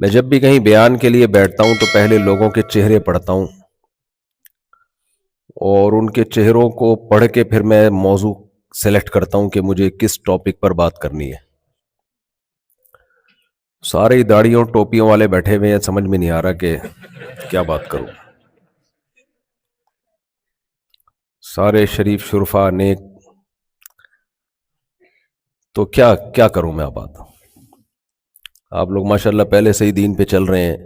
میں جب بھی کہیں بیان کے لیے بیٹھتا ہوں تو پہلے لوگوں کے چہرے پڑھتا ہوں اور ان کے چہروں کو پڑھ کے پھر میں موضوع سلیکٹ کرتا ہوں کہ مجھے کس ٹاپک پر بات کرنی ہے. سارے ہی داڑھیوں ٹوپیوں والے بیٹھے ہوئے ہیں, سمجھ میں نہیں آ رہا کہ کیا بات کروں. سارے شریف شرفا نیک, تو کیا کروں میں بات. آپ لوگ ماشاءاللہ پہلے سے ہی دین پہ چل رہے ہیں.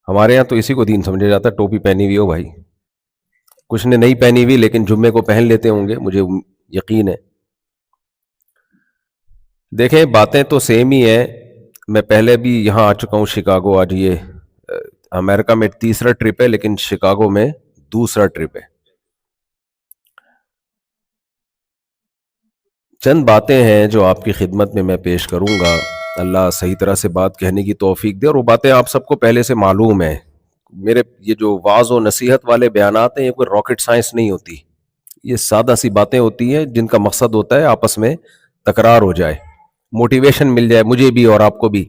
ہمارے ہاں تو اسی کو دین سمجھا جاتا ہے, ٹوپی پہنی ہوئی ہو بھائی. کچھ نے نہیں پہنی ہوئی لیکن جمعے کو پہن لیتے ہوں گے, مجھے یقین ہے. دیکھیں باتیں تو سیم ہی ہیں. میں پہلے بھی یہاں آ چکا ہوں شکاگو. آج یہ امریکہ میں تیسرا ٹرپ ہے لیکن شکاگو میں دوسرا ٹرپ ہے. چند باتیں ہیں جو آپ کی خدمت میں پیش کروں گا. اللہ صحیح طرح سے بات کہنے کی توفیق دے. اور وہ باتیں آپ سب کو پہلے سے معلوم ہیں. میرے یہ جو واعظ و نصیحت والے بیانات ہیں یہ کوئی راکٹ سائنس نہیں ہوتی. یہ سادہ سی باتیں ہوتی ہیں جن کا مقصد ہوتا ہے آپس میں تکرار ہو جائے, موٹیویشن مل جائے مجھے بھی اور آپ کو بھی.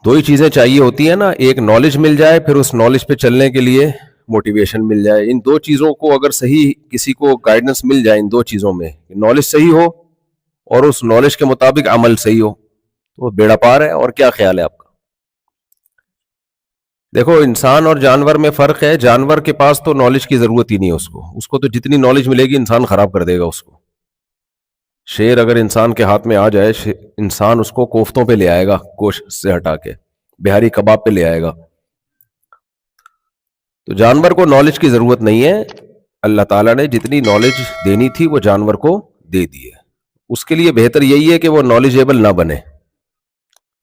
دو ہی چیزیں چاہیے ہوتی ہیں نا, ایک نالج مل جائے, پھر اس نالج پہ چلنے کے لیے موٹیویشن مل جائے. ان دو چیزوں کو اگر صحیح کسی کو گائیڈنس مل جائے, ان دو چیزوں میں نالج صحیح ہو اور اس نالج کے مطابق عمل صحیح ہو, تو وہ بیڑا پار ہے. اور کیا خیال ہے آپ کا؟ دیکھو انسان اور جانور میں فرق ہے. جانور کے پاس تو نالج کی ضرورت ہی نہیں ہے. اس کو تو جتنی نالج ملے گی انسان خراب کر دے گا اس کو. شیر اگر انسان کے ہاتھ میں آ جائے, انسان اس کو کوفتوں پہ لے آئے گا, گوشت سے ہٹا کے بہاری کباب پہ لے آئے گا. تو جانور کو نالج کی ضرورت نہیں ہے. اللہ تعالیٰ نے جتنی نالج دینی تھی وہ جانور کو دے دی ہے. اس کے لیے بہتر یہی ہے کہ وہ نالجیبل نہ بنے.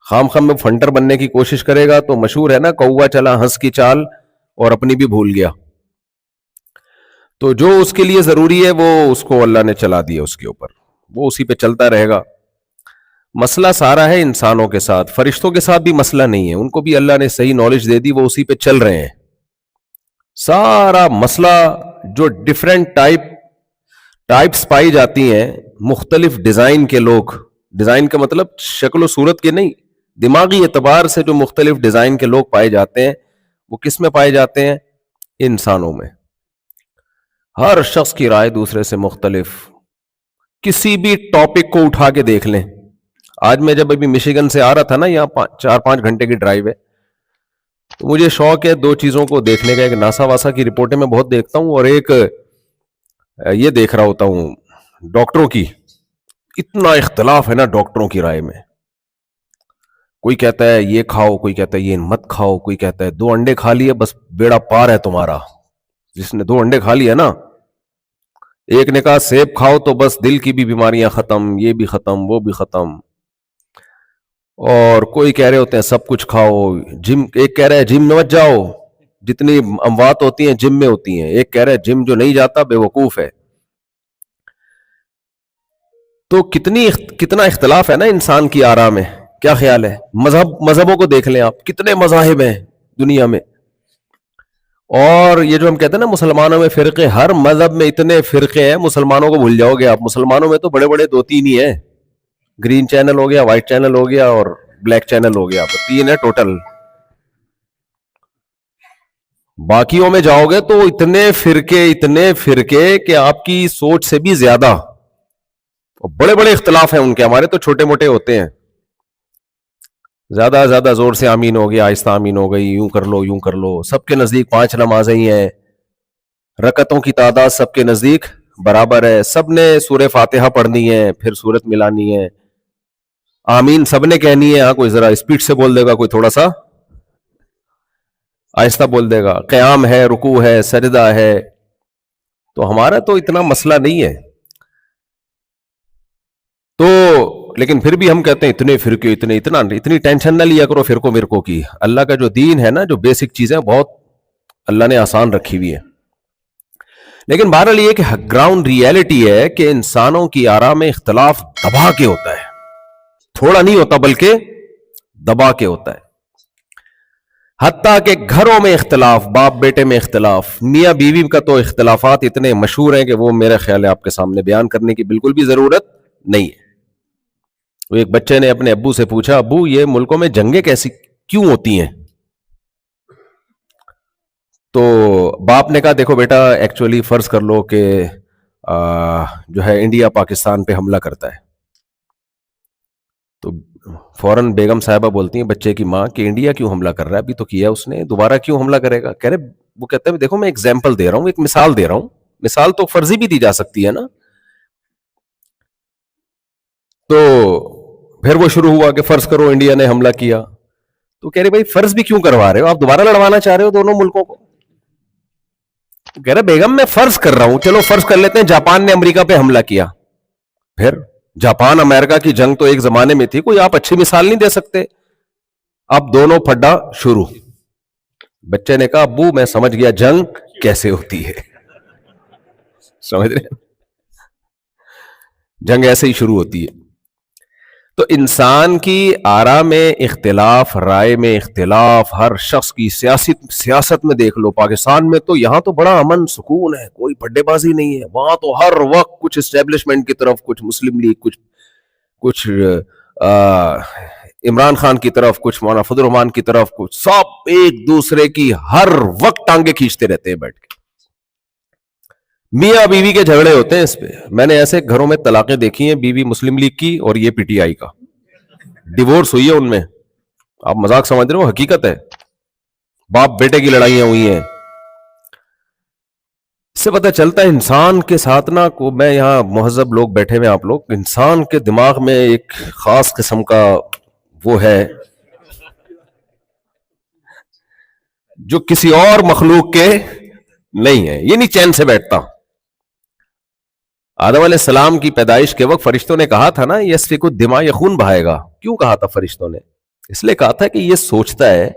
خام میں فنٹر بننے کی کوشش کرے گا تو مشہور ہے نا, کوا چلا ہنس کی چال اور اپنی بھی بھول گیا. تو جو اس کے لیے ضروری ہے وہ اس کو اللہ نے چلا دیا اس کے اوپر, وہ اسی پہ چلتا رہے گا. مسئلہ سارا ہے انسانوں کے ساتھ. فرشتوں کے ساتھ بھی مسئلہ نہیں ہے, ان کو بھی اللہ نے صحیح نالج دے دی, وہ اسی پہ چل رہے ہیں. سارا مسئلہ جو ڈیفرنٹ ٹائپس پائی جاتی ہیں, مختلف ڈیزائن کے لوگ, ڈیزائن کا مطلب شکل و صورت کے نہیں, دماغی اعتبار سے جو مختلف ڈیزائن کے لوگ پائے جاتے ہیں وہ کس میں پائے جاتے ہیں؟ انسانوں میں. ہر شخص کی رائے دوسرے سے مختلف. کسی بھی ٹاپک کو اٹھا کے دیکھ لیں. آج میں جب ابھی مشیگن سے آ رہا تھا نا, یہاں 4-5 گھنٹے کی ڈرائیو ہے, تو مجھے شوق ہے دو چیزوں کو دیکھنے کا. ایک ناسا واسا کی رپورٹیں میں بہت دیکھتا ہوں, اور ایک یہ دیکھ رہا ہوتا ہوں ڈاکٹروں کی. اتنا اختلاف ہے نا ڈاکٹروں کی رائے میں. کوئی کہتا ہے یہ کھاؤ, کوئی کہتا ہے یہ مت کھاؤ, کوئی کہتا ہے 2 انڈے کھا لیے بس بیڑا پار ہے تمہارا. جس نے 2 انڈے کھا لیا نا, ایک نے کہا سیب کھاؤ تو بس دل کی بھی بیماریاں ختم, یہ بھی ختم, وہ بھی ختم. اور کوئی کہہ رہے ہوتے ہیں سب کچھ کھاؤ. جم, ایک کہہ رہا ہے جم مت جاؤ, جتنی اموات ہوتی ہیں جم میں ہوتی ہیں. ایک کہہ رہا ہے جم جو نہیں جاتا بے وقوف ہے. تو کتنا اختلاف ہے نا انسان کی آرا میں. کیا خیال ہے؟ مذہبوں کو دیکھ لیں آپ, کتنے مذاہب ہیں دنیا میں. اور یہ جو ہم کہتے ہیں نا مسلمانوں میں فرقے, ہر مذہب میں اتنے فرقے ہیں, مسلمانوں کو بھول جاؤ گے آپ. مسلمانوں میں تو بڑے 2-3 ہی ہیں. گرین چینل ہو گیا, وائٹ چینل ہو گیا اور بلیک چینل ہو گیا, 3 ہے ٹوٹل. باقیوں میں جاؤ گے تو اتنے فرقے کہ آپ کی سوچ سے بھی زیادہ. بڑے اختلاف ہیں ان کے. ہمارے تو چھوٹے موٹے ہوتے ہیں. زیادہ زور سے آمین ہو گیا, آہستہ آمین ہو گئی, یوں کر لو. سب کے نزدیک 5 نمازیں ہی ہیں, رکعتوں کی تعداد سب کے نزدیک برابر ہے, سب نے سورہ فاتحہ پڑھنی ہے, پھر سورت ملانی ہے, آمین سب نے کہنی ہے. ہاں کوئی ذرا اسپیڈ سے بول دے گا, کوئی تھوڑا سا آہستہ بول دے گا. قیام ہے, رکوع ہے, سجدہ ہے. تو ہمارا تو اتنا مسئلہ نہیں ہے. تو لیکن پھر بھی ہم کہتے ہیں اتنے فرقے, اتنی ٹینشن نہ لیا کرو فرقوں مرکوں کی. اللہ کا جو دین ہے نا, جو بیسک چیزیں بہت اللہ نے آسان رکھی ہوئی ہے. لیکن بہرحال یہ کہ گراؤنڈ ریئلٹی ہے کہ انسانوں کی آراء میں اختلاف دبا کے ہوتا ہے, تھوڑا نہیں ہوتا بلکہ دبا کے ہوتا ہے. حتیٰ کہ گھروں میں اختلاف, باپ بیٹے میں اختلاف, میاں بیوی کا تو اختلافات اتنے مشہور ہیں کہ وہ میرا خیال ہے آپ کے سامنے بیان کرنے کی بالکل بھی ضرورت نہیں ہے. وہ ایک بچے نے اپنے ابو سے پوچھا, ابو یہ ملکوں میں جنگیں کیسی کیوں ہوتی ہیں؟ تو باپ نے کہا دیکھو بیٹا, ایکچولی فرض کر لو کہ جو ہے انڈیا پاکستان پہ حملہ کرتا ہے, تو فوراً بیگم صاحبہ بولتی ہیں بچے کی ماں کہ انڈیا کیوں حملہ کر رہا ہے, ابھی تو کیا اس نے, دوبارہ کیوں حملہ کرے گا؟ کہہ رہے, وہ کہتے ہیں دیکھو میں ایگزامپل دے رہا ہوں, ایک مثال دے رہا ہوں, مثال تو فرضی بھی دی جا سکتی ہے نا. تو پھر وہ شروع ہوا کہ فرض کرو انڈیا نے حملہ کیا, تو کہہ رہے بھائی فرض بھی کیوں کروا رہے ہو, آپ دوبارہ لڑوانا چاہ رہے ہو دونوں ملکوں کو؟ کہہ رہے بیگم میں فرض کر رہا ہوں, چلو فرض کر لیتے ہیں جاپان نے امریکہ پہ حملہ کیا, پھر جاپان امریکہ کی جنگ تو ایک زمانے میں تھی, کوئی آپ اچھی مثال نہیں دے سکتے؟ اب دونوں پھڈا شروع. بچے نے کہا ابو میں سمجھ گیا جنگ کیسے ہوتی ہے, سمجھ رہے, جنگ ایسے ہی شروع ہوتی ہے. تو انسان کی آرا میں اختلاف, رائے میں اختلاف, ہر شخص کی سیاست میں دیکھ لو, پاکستان میں تو یہاں تو بڑا امن سکون ہے, کوئی پڈے بازی نہیں ہے, وہاں تو ہر وقت کچھ اسٹیبلشمنٹ کی طرف, کچھ مسلم لیگ, کچھ عمران خان کی طرف, کچھ مولانا فضل الرحمان کی طرف, کچھ سب ایک دوسرے کی ہر وقت ٹانگیں کھینچتے رہتے ہیں بیٹھ کے. میاں بیوی کے جھگڑے ہوتے ہیں اس پہ. میں نے ایسے گھروں میں طلاقیں دیکھی ہیں, بیوی مسلم لیگ کی اور یہ پی ٹی آئی کا, ڈیورس ہوئی ہے ان میں. آپ مذاق سمجھ رہے ہو, حقیقت ہے. باپ بیٹے کی لڑائیاں ہوئی ہیں. اس سے پتہ چلتا ہے انسان کے ساتھ نا, کو میں یہاں مہذب لوگ بیٹھے ہوئے, آپ لوگ, انسان کے دماغ میں ایک خاص قسم کا وہ ہے جو کسی اور مخلوق کے نہیں ہے, یہ نہیں چین سے بیٹھتا. آدم علیہ السلام کی پیدائش کے وقت فرشتوں نے کہا تھا نا یسفک الدماء, یہ خون بہائے گا. کیوں کہا تھا فرشتوں نے؟ اس لیے کہا تھا کہ یہ سوچتا ہے,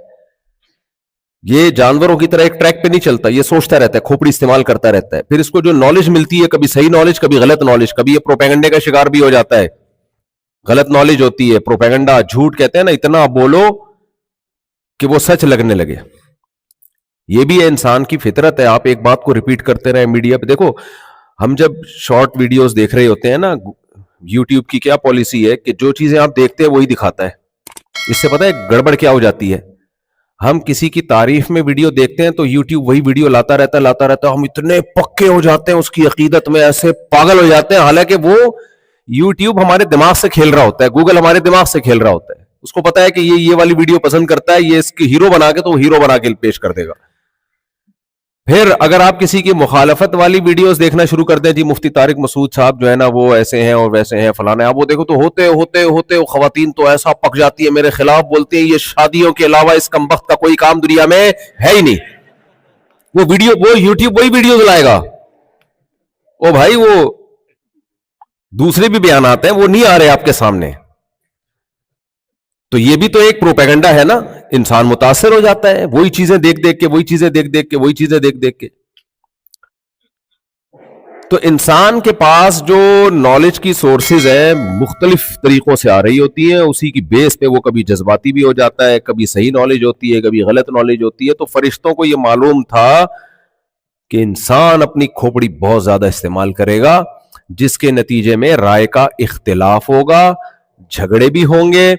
یہ جانوروں کی طرح ایک ٹریک پہ نہیں چلتا, یہ سوچتا رہتا ہے, کھوپڑی استعمال کرتا رہتا ہے. پھر اس کو جو نالج ملتی ہے, کبھی صحیح نالج, کبھی غلط نالج, کبھی یہ پروپیگنڈے کا شکار بھی ہو جاتا ہے, غلط نالج ہوتی ہے, پروپیگنڈا, جھوٹ کہتے ہیں نا, اتنا بولو کہ وہ سچ لگنے لگے. یہ بھی ہے انسان کی فطرت ہے. آپ ایک بات کو ریپیٹ کرتے رہے میڈیا پہ. دیکھو ہم جب شارٹ ویڈیوز دیکھ رہے ہوتے ہیں نا, یوٹیوب کی کیا پالیسی ہے کہ جو چیزیں آپ دیکھتے ہیں وہی دکھاتا ہے. اس سے پتہ ہے گڑبڑ کیا ہو جاتی ہے, ہم کسی کی تعریف میں ویڈیو دیکھتے ہیں تو یوٹیوب وہی ویڈیو لاتا رہتا ہے, ہم اتنے پکے ہو جاتے ہیں اس کی عقیدت میں, ایسے پاگل ہو جاتے ہیں, حالانکہ وہ یوٹیوب ہمارے دماغ سے کھیل رہا ہوتا ہے, گوگل ہمارے دماغ سے کھیل رہا ہوتا ہے. اس کو پتا ہے کہ یہ والی ویڈیو پسند کرتا ہے, یہ اس کی ہیرو بنا کے تو وہ ہیرو بنا کے پیش کر دے گا. پھر اگر آپ کسی کی مخالفت والی ویڈیوز دیکھنا شروع کر دیں, جی مفتی طارق مسعود صاحب جو ہے نا وہ ایسے ہیں اور ویسے ہیں فلانا, آپ وہ دیکھو تو ہوتے ہوتے ہوتے خواتین تو ایسا پک جاتی ہے, میرے خلاف بولتے ہیں, یہ شادیوں کے علاوہ اس کمبخت کا کوئی کام دنیا میں ہے ہی نہیں. وہ ویڈیو, وہ یوٹیوب وہی ویڈیوز لائے گا. او بھائی وہ دوسرے بھی بیانات ہیں, وہ نہیں آ رہے آپ کے سامنے. تو یہ بھی تو ایک پروپیگنڈا ہے نا, انسان متاثر ہو جاتا ہے وہی چیزیں دیکھ دیکھ کے, وہی چیزیں دیکھ دیکھ کے, وہی چیزیں دیکھ دیکھ کے. تو انسان کے پاس جو نالج کی سورسز ہیں مختلف طریقوں سے آ رہی ہوتی ہیں, اسی کی بیس پہ وہ کبھی جذباتی بھی ہو جاتا ہے, کبھی صحیح نالج ہوتی ہے, کبھی غلط نالج ہوتی ہے. تو فرشتوں کو یہ معلوم تھا کہ انسان اپنی کھوپڑی بہت زیادہ استعمال کرے گا, جس کے نتیجے میں رائے کا اختلاف ہوگا, جھگڑے بھی ہوں گے,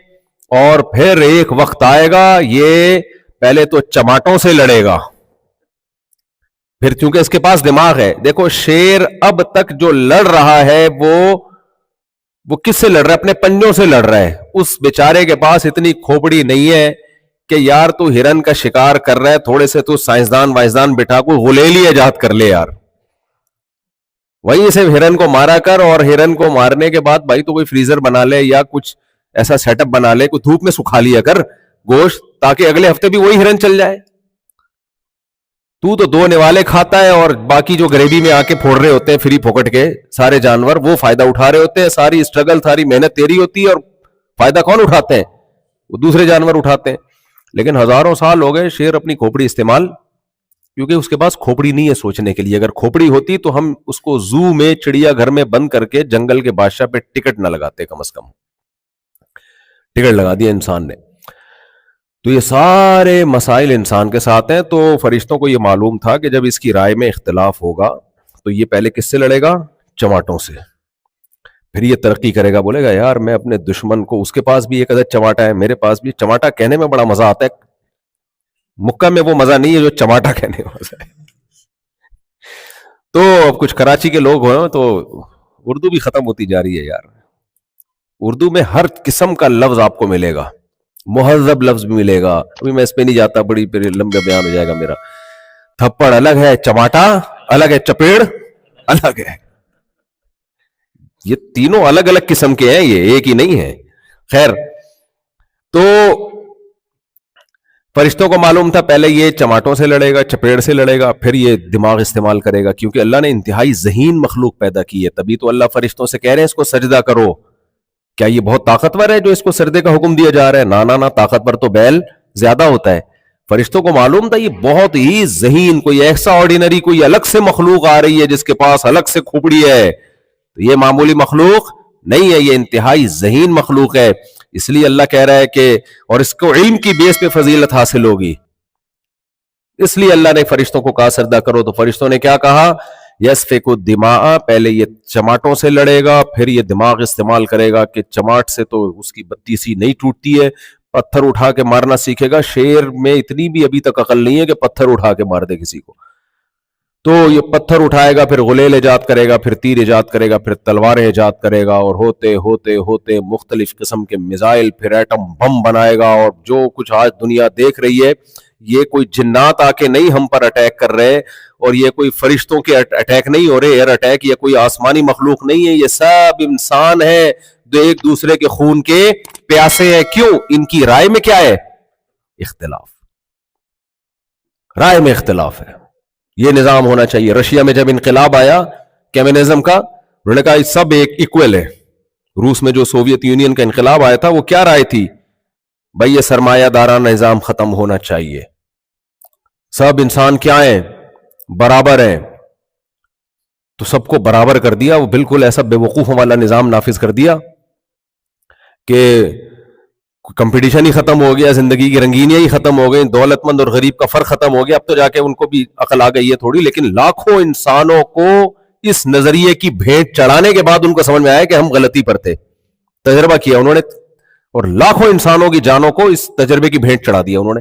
اور پھر ایک وقت آئے گا یہ پہلے تو چماٹوں سے لڑے گا, پھر چونکہ اس کے پاس دماغ ہے. دیکھو شیر اب تک جو لڑ رہا ہے وہ کس سے لڑ رہا ہے؟ اپنے پنجوں سے لڑ رہا ہے. اس بیچارے کے پاس اتنی کھوپڑی نہیں ہے کہ یار تو ہرن کا شکار کر رہا ہے, تھوڑے سے تو سائنسدان وائنسدان بٹھا کو غلیلی ایجاد کر لے یار, وہیں سے ہرن کو مارا کر, اور ہرن کو مارنے کے بعد بھائی تو کوئی فریزر بنا لے یا کچھ ایسا سیٹ اپ بنا لے, کوئی دھوپ میں سکھا لیا کر گوشت, تاکہ اگلے ہفتے بھی وہی ہرن چل جائے. تو دو نوالے کھاتا ہے اور باقی جو گریوی میں آ کے پھوڑ رہے ہوتے ہیں فری پھوکٹ کے سارے جانور, وہ فائدہ اٹھا رہے ہوتے ہیں. ساری اسٹرگل, ساری محنت تیری ہوتی ہے, اور فائدہ کون اٹھاتے ہیں؟ وہ دوسرے جانور اٹھاتے ہیں. لیکن ہزاروں سال ہو گئے شیر اپنی کھوپڑی استعمال, کیونکہ اس کے پاس کھوپڑی نہیں ہے سوچنے کے لیے. اگر کھوپڑی ہوتی تو ہم اس کو زو میں, چڑیا گھر میں بند کر کے جنگل کے بادشاہ پہ ٹکٹ نہ لگاتے, کم از کم ٹکٹ لگا دیا انسان نے. تو یہ سارے مسائل انسان کے ساتھ ہیں. تو فرشتوں کو یہ معلوم تھا کہ جب اس کی رائے میں اختلاف ہوگا تو یہ پہلے کس سے لڑے گا؟ چماٹوں سے. پھر یہ ترقی کرے گا, بولے گا یار میں اپنے دشمن کو, اس کے پاس بھی ایک عدد چماٹا ہے, میرے پاس بھی. چماٹا کہنے میں بڑا مزہ آتا ہے, مکہ میں وہ مزہ نہیں ہے جو چماٹا کہنے میں مزہ ہے. تو اب کچھ کراچی کے لوگ ہوں تو اردو بھی ختم ہوتی جا رہی ہے یار. اردو میں ہر قسم کا لفظ آپ کو ملے گا, مہذب لفظ بھی ملے گا. ابھی میں اس پہ نہیں جاتا, بڑی پھر لمبا بیان ہو جائے گا میرا. تھپڑ الگ ہے, چماٹا الگ ہے, چپیڑ الگ ہے. یہ تینوں الگ الگ قسم کے ہیں, یہ ایک ہی نہیں ہے. خیر, تو فرشتوں کو معلوم تھا پہلے یہ چماٹوں سے لڑے گا, چپیڑ سے لڑے گا, پھر یہ دماغ استعمال کرے گا, کیونکہ اللہ نے انتہائی ذہین مخلوق پیدا کی ہے. تبھی تو اللہ فرشتوں سے کہہ رہے ہیں اس کو سجدہ کرو. کیا یہ بہت طاقتور ہے جو اس کو سجدے کا حکم دیا جا رہا ہے؟ نہ طاقتور تو بیل زیادہ ہوتا ہے. فرشتوں کو معلوم تھا یہ بہت ہی ذہین, کوئی ایسا آرڈینری کوئی الگ سے مخلوق آ رہی ہے جس کے پاس الگ سے کھوپڑی ہے. تو یہ معمولی مخلوق نہیں ہے, یہ انتہائی ذہین مخلوق ہے. اس لیے اللہ کہہ رہا ہے کہ اور اس کو علم کی بیس پہ فضیلت حاصل ہوگی, اس لیے اللہ نے فرشتوں کو کہا سجدہ کرو. تو فرشتوں نے کیا کہا؟ یسفک الدماء, پہلے یہ چماٹوں سے لڑے گا, پھر یہ دماغ استعمال کرے گا کہ چماٹ سے تو اس کی بتی سی نہیں ٹوٹتی ہے, پتھر اٹھا کے مارنا سیکھے گا. شیر میں اتنی بھی ابھی تک عقل نہیں ہے کہ پتھر اٹھا کے مار دے کسی کو. تو یہ پتھر اٹھائے گا, پھر غلیل ایجاد کرے گا, پھر تیر ایجاد کرے گا, پھر تلواریں ایجاد کرے گا, اور ہوتے ہوتے ہوتے مختلف قسم کے میزائل, پھر ایٹم بم بنائے گا. اور جو کچھ آج دنیا دیکھ رہی ہے, یہ کوئی جنات آ کے نہیں ہم پر اٹیک کر رہے, اور یہ کوئی فرشتوں کے اٹیک نہیں ہو رہے, ایئر اٹیک, یا کوئی آسمانی مخلوق نہیں ہے, یہ سب انسان ہے جو ایک دوسرے کے خون کے پیاسے ہیں. کیوں؟ ان کی رائے میں کیا ہے؟ اختلاف. رائے میں اختلاف ہے. یہ نظام ہونا چاہیے. رشیا میں جب انقلاب آیا کمیونزم کا, انہوں نے کہا سب ایک ایکول ہے. روس میں جو سوویت یونین کا انقلاب آیا تھا, وہ کیا رائے تھی؟ بھائی یہ سرمایہ دارانہ نظام ختم ہونا چاہیے, سب انسان کیا ہیں؟ برابر ہیں. تو سب کو برابر کر دیا. وہ بالکل ایسا بے وقوفوں والا نظام نافذ کر دیا کہ کمپٹیشن ہی ختم ہو گیا, زندگی کی رنگینیاں ہی ختم ہو گئی, دولت مند اور غریب کا فرق ختم ہو گیا. اب تو جا کے ان کو بھی عقل آ گئی ہے تھوڑی, لیکن لاکھوں انسانوں کو اس نظریے کی بھیٹ چڑھانے کے بعد ان کو سمجھ میں آیا کہ ہم غلطی پر تھے. تجربہ کیا انہوں نے, اور لاکھوں انسانوں کی جانوں کو اس تجربے کی بھیٹ چڑھا دیا انہوں نے.